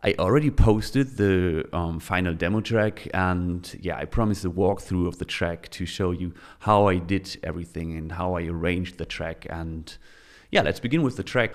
I already posted the final demo track, and yeah, I promised a walkthrough of the track to show you how I did everything and how I arranged the track. And yeah, let's begin with the track.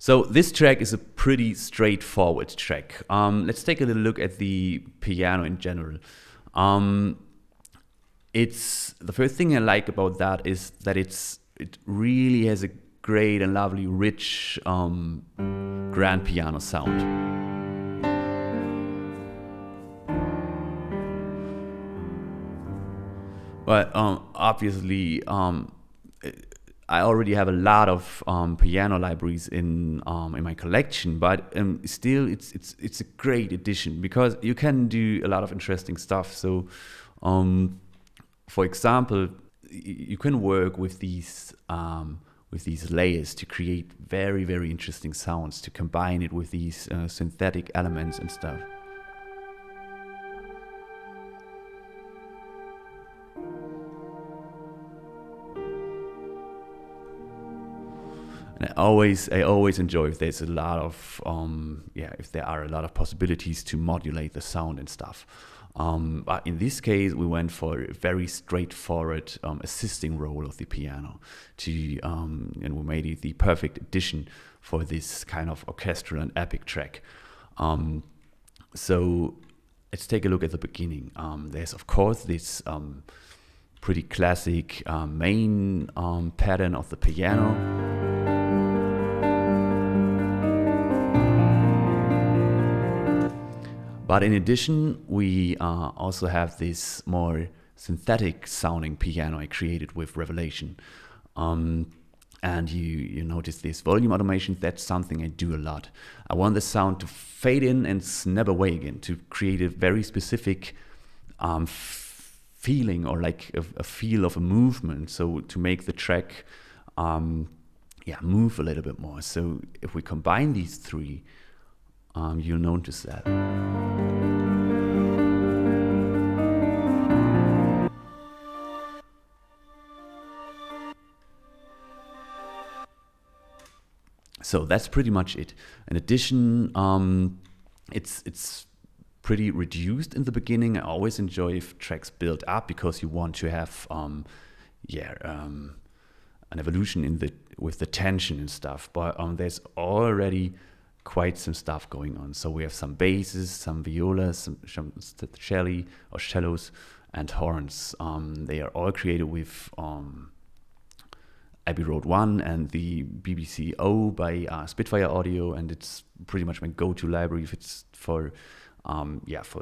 So this track is a pretty straightforward track. Let's take a little look at the piano in general. It's the first thing I like about that is that it really has a great and lovely, rich grand piano sound. But obviously, I already have a lot of piano libraries in my collection, but still, it's a great addition because you can do a lot of interesting stuff. So, for example, you can work with these layers to create very, very interesting sounds, to combine it with these synthetic elements and stuff. And I always enjoy if there's a lot of if there are a lot of possibilities to modulate the sound and stuff. But in this case, we went for a very straightforward assisting role of the piano, and we made it the perfect addition for this kind of orchestral and epic track. So let's take a look at the beginning. There's of course this pretty classic main pattern of the piano. But in addition, we also have this more synthetic sounding piano I created with Revelation. And you notice this volume automation, that's something I do a lot. I want the sound to fade in and snap away again to create a very specific feeling or like a feel of a movement. So to make the track move a little bit more. So if we combine these three, you'll notice that. So that's pretty much it. In addition, it's pretty reduced in the beginning. I always enjoy if tracks build up because you want to have an evolution with the tension and stuff. But there's already quite some stuff going on. So we have some basses, some violas, some cellos, and horns. They are all created with Abbey Road 1 and the BBC O by Spitfire Audio, and it's pretty much my go-to library if it's for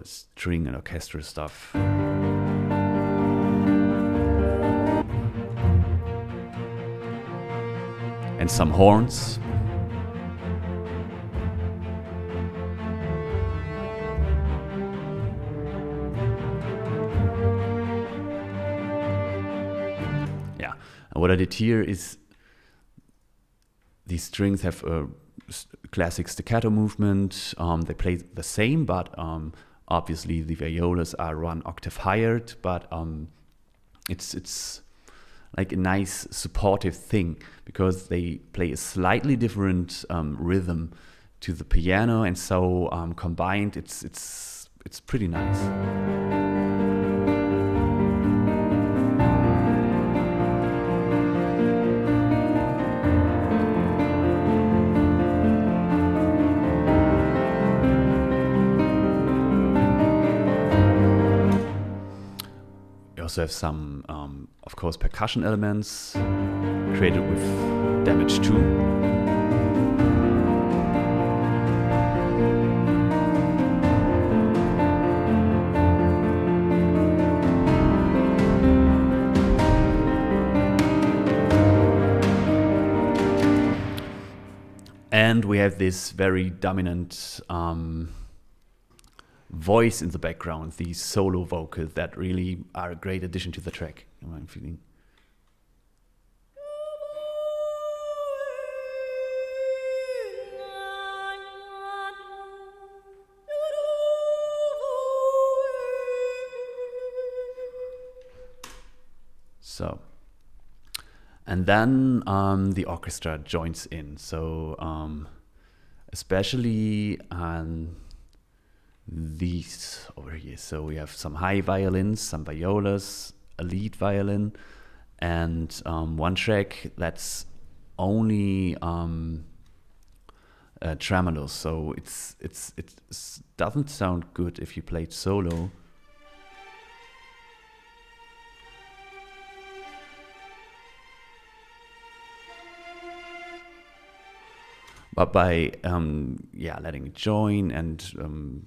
string and orchestra stuff. And some horns. And what I did here is these strings have a classic staccato movement. They play the same, but Obviously, the violas are one octave higher, but it's like a nice supportive thing because they play a slightly different rhythm to the piano, and so combined, it's pretty nice. We also have some, of course, percussion elements created with Damage 2. And we have this very dominant voice in the background, the solo vocal that really are a great addition to the track, in my feeling. So, and then the orchestra joins in. So especially these over here. So we have some high violins, some violas, a lead violin, and one track that's only tremolos. So it doesn't sound good if you play it solo. But by letting it join and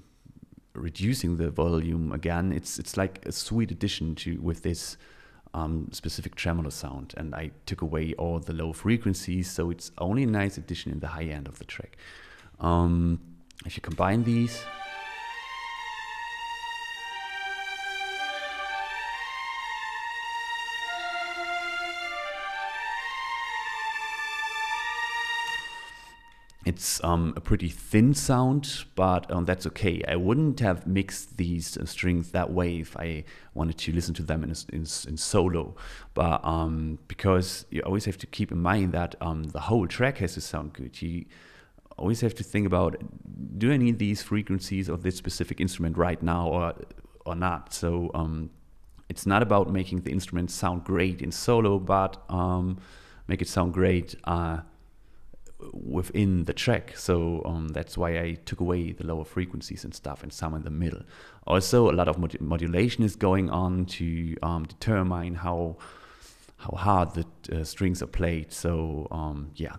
reducing the volume again, it's like a sweet addition to with this specific tremolo sound. And I took away all the low frequencies, so it's only a nice addition in the high end of the track. If you combine these, it's a pretty thin sound, but that's okay. I wouldn't have mixed these strings that way if I wanted to listen to them in solo. But because you always have to keep in mind that the whole track has to sound good. You always have to think about, do I need these frequencies of this specific instrument right now or not? So it's not about making the instrument sound great in solo, but make it sound great within the track. So that's why I took away the lower frequencies and stuff and some in the middle. Also, a lot of modulation is going on to determine how hard the strings are played. So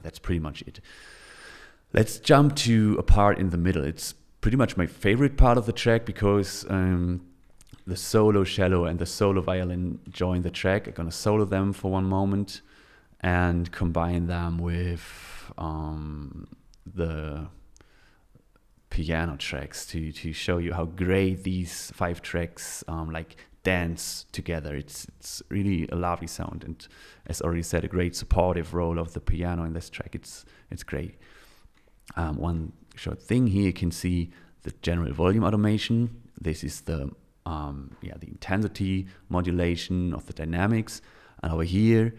that's pretty much it. Let's jump to a part in the middle. It's pretty much my favorite part of the track because the solo cello and the solo violin join the track. I'm gonna solo them for one moment and combine them with the piano tracks to show you how great these 5 tracks like dance together. It's really a lovely sound, and as already said, a great supportive role of the piano in this track. It's great. One short thing here, you can see the general volume automation. This is the intensity modulation of the dynamics, and over here,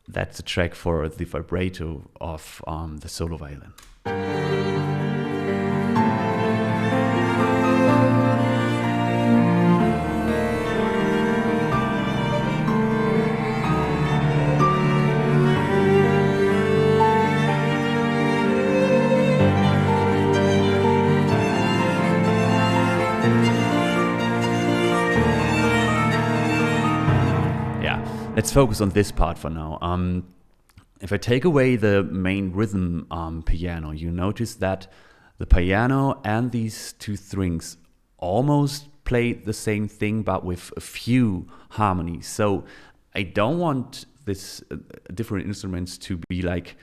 that's a track for the vibrato of the solo violin. Let's focus on this part for now. If I take away the main rhythm piano, you notice that the piano and these 2 strings almost play the same thing, but with a few harmonies. So I don't want this different instruments to be like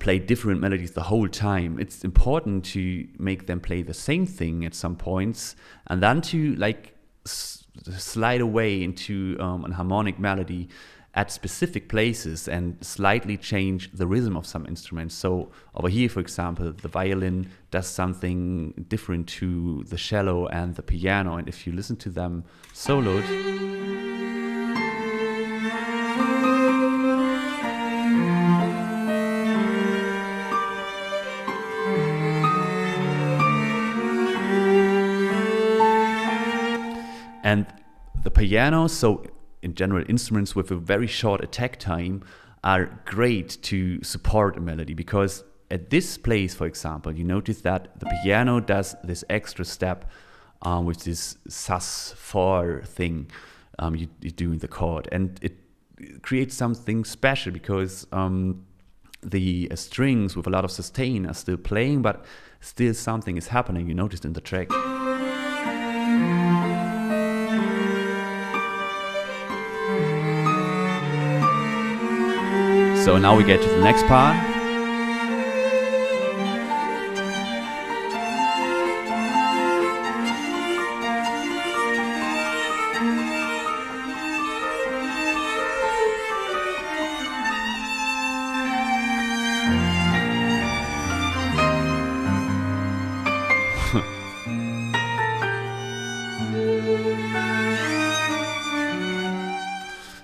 play different melodies the whole time. It's important to make them play the same thing at some points, and then to like slide away into an harmonic melody at specific places and slightly change the rhythm of some instruments. So over here, for example, the violin does something different to the cello and the piano, and if you listen to them soloed, and the piano, so in general instruments with a very short attack time, are great to support a melody, because at this place, for example, you notice that the piano does this extra step with this sus4 thing you do in the chord, and it creates something special because the strings with a lot of sustain are still playing, but still something is happening. You noticed in the track. So now we get to the next part.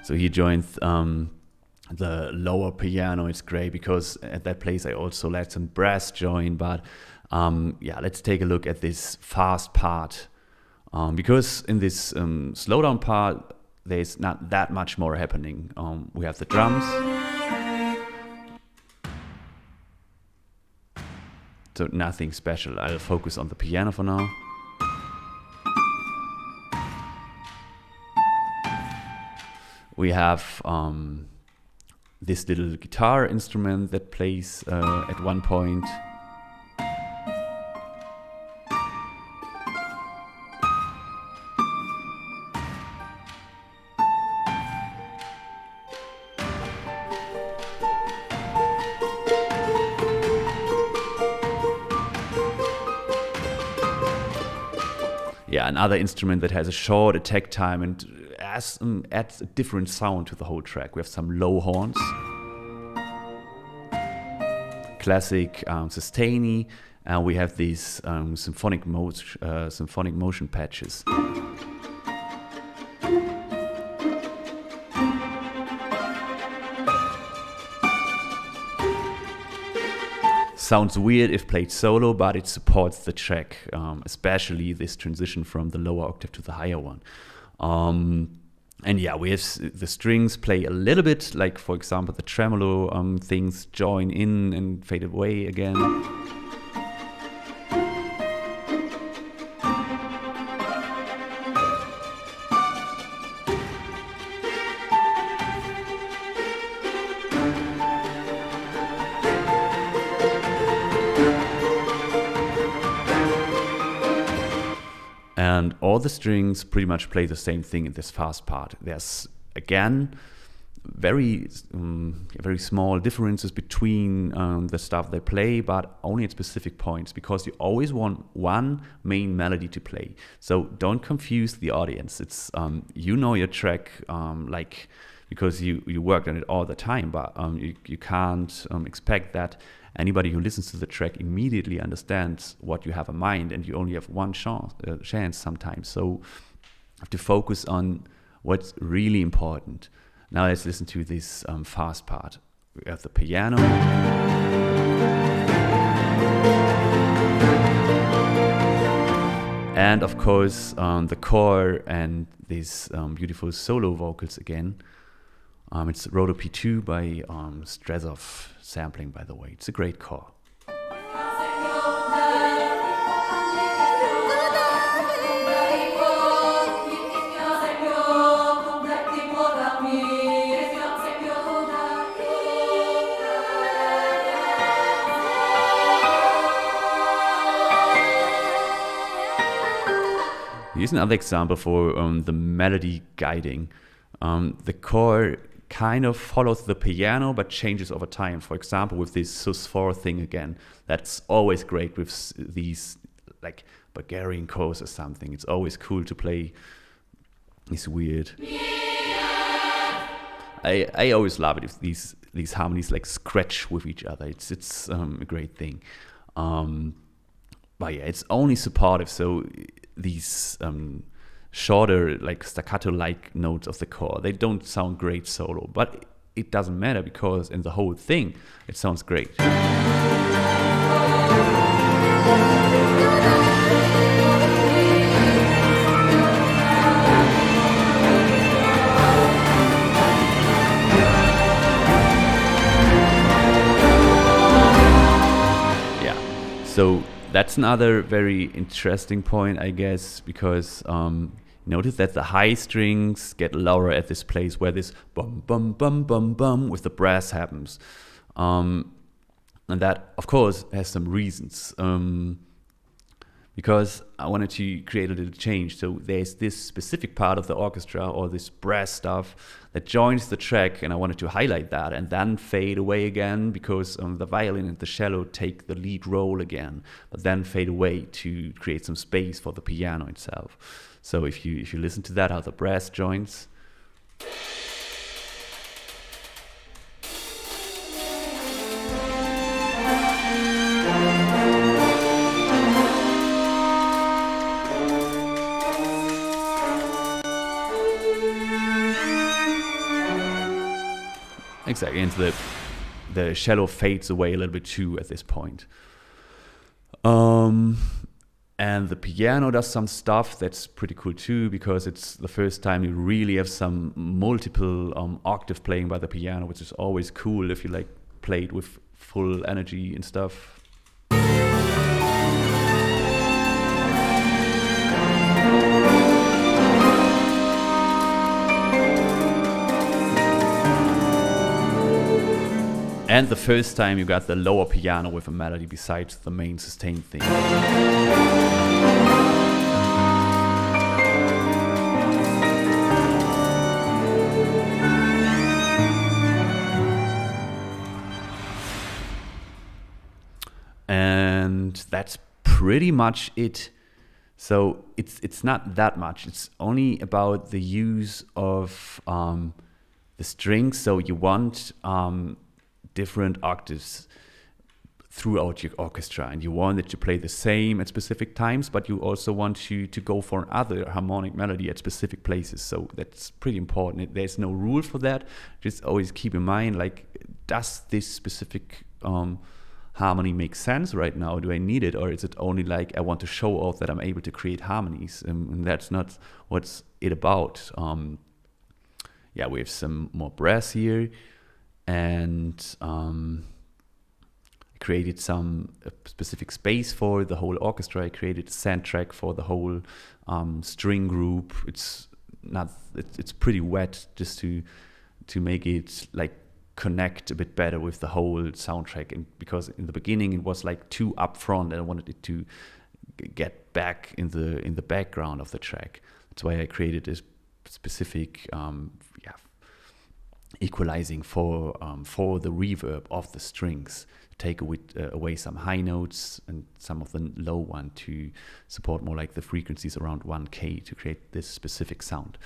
So he joins the lower piano. It's great because at that place I also let some brass join, but yeah, let's take a look at this fast part, because in this slowdown part there's not that much more happening. We have the drums, so nothing special. I'll focus on the piano for now. We have this little guitar instrument that plays at one point. Yeah, another instrument that has a short attack time and adds a different sound to the whole track. We have some low horns, classic sustainy, and we have these symphonic motion patches. Sounds weird if played solo, but it supports the track, especially this transition from the lower octave to the higher one. And yeah, we have the strings play a little bit, like for example the tremolo things join in and fade away again. And all the strings pretty much play the same thing in this fast part. There's, again, very small differences between the stuff they play, but only at specific points, because you always want one main melody to play. So don't confuse the audience. It's you know your track, like, because you worked on it all the time, but you can't expect that anybody who listens to the track immediately understands what you have in mind, and you only have one chance sometimes. So you have to focus on what's really important. Now let's listen to this fast part. We have the piano. And of course the core and these beautiful solo vocals again. It's Roto P2 by Strezov sampling, by the way. It's a great core. Here's another example for the melody guiding. The core kind of follows the piano but changes over time. For example, with this sus4 thing again, that's always great with these like Bulgarian chords or something. It's always cool to play these weird I always love it if these harmonies like scratch with each other. It's a great thing. But yeah, it's only supportive. So these shorter, like staccato-like notes of the chord, they don't sound great solo, but it doesn't matter because in the whole thing, it sounds great. So that's another very interesting point, I guess, because notice that the high strings get lower at this place where this bum bum bum bum bum with the brass happens, and that of course has some reasons. Because I wanted to create a little change. So there's this specific part of the orchestra or this brass stuff that joins the track, and I wanted to highlight that and then fade away again because the violin and the cello take the lead role again, but then fade away to create some space for the piano itself. So if you listen to that, how the brass joins. Exactly, and the cello fades away a little bit too at this point. And the piano does some stuff that's pretty cool too, because it's the first time you really have some multiple octave playing by the piano, which is always cool if you like play it with full energy and stuff. And the first time you got the lower piano with a melody besides the main sustain thing. And that's pretty much it. So it's not that much. It's only about the use of the strings. So you want different octaves throughout your orchestra, and you want it to play the same at specific times, but you also want to go for another harmonic melody at specific places. So that's pretty important. There's no rule for that. Just always keep in mind, like, does this specific harmony make sense right now? Do I need it? Or is it only like I want to show off that I'm able to create harmonies? And that's not what's it about. Yeah, we have some more brass here. And I created some specific space for the whole orchestra. I created a soundtrack for the whole string group. It's pretty wet just to make it like connect a bit better with the whole soundtrack. And because in the beginning it was like too upfront, and I wanted it to get back in the background of the track. That's why I created this specific equalizing for the reverb of the strings, take away some high notes and some of the low one to support more like the frequencies around 1K to create this specific sound.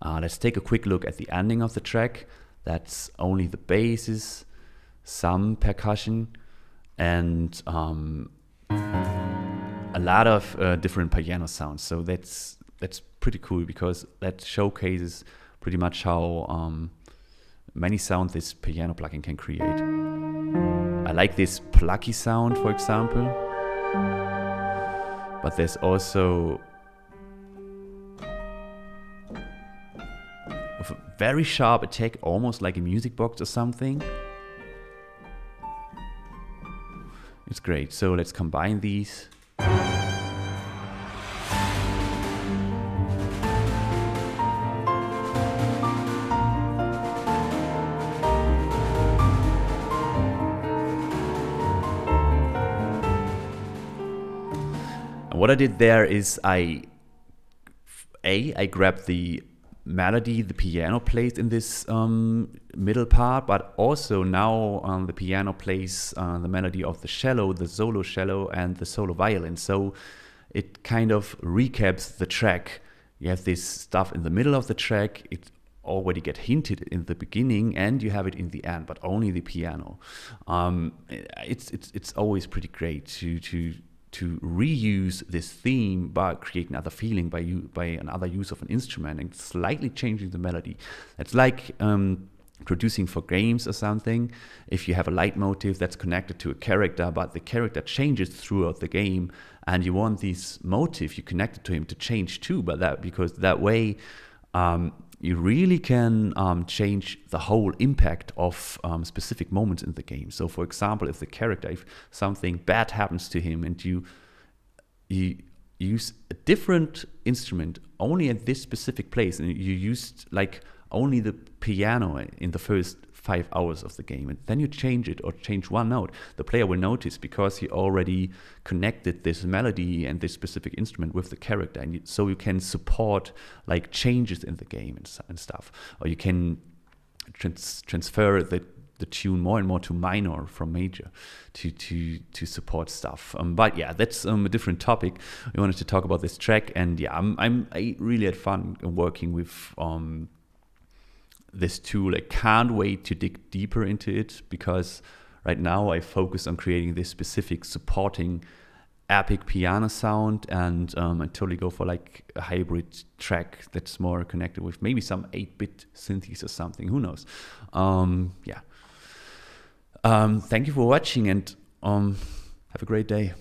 Let's take a quick look at the ending of the track. That's only the basses, some percussion, and a lot of different piano sounds. So that's pretty cool, because that showcases pretty much how many sounds this piano plugin can create. I like this plucky sound, for example, but there's also with a very sharp attack, almost like a music box or something. It's great. So let's combine these. What I did there is I grabbed the melody the piano plays in this middle part, but also now the piano plays the melody of the cello, the solo cello, and the solo violin. So it kind of recaps the track. You have this stuff in the middle of the track. It already get hinted in the beginning, and you have it in the end, but only the piano. It's always pretty great to reuse this theme, but create another feeling by another use of an instrument and slightly changing the melody. It's like producing for games or something. If you have a leitmotif that's connected to a character, but the character changes throughout the game, and you want this motif you connected to him to change too, because that way you really can change the whole impact of specific moments in the game. So for example, if something bad happens to him and you use a different instrument only at this specific place, and you used like only the piano in the first 5 hours of the game, and then you change it or change one note, the player will notice, because he already connected this melody and this specific instrument with the character. And so you can support like changes in the game and stuff, or you can transfer the tune more and more to minor from major to support stuff. But yeah, that's a different topic. We wanted to talk about this track, and yeah, I really had fun working with this tool. I can't wait to dig deeper into it, because right now I focus on creating this specific supporting epic piano sound, and I totally go for like a hybrid track that's more connected with maybe some 8-bit synthes or something, who knows. Thank you for watching, and have a great day.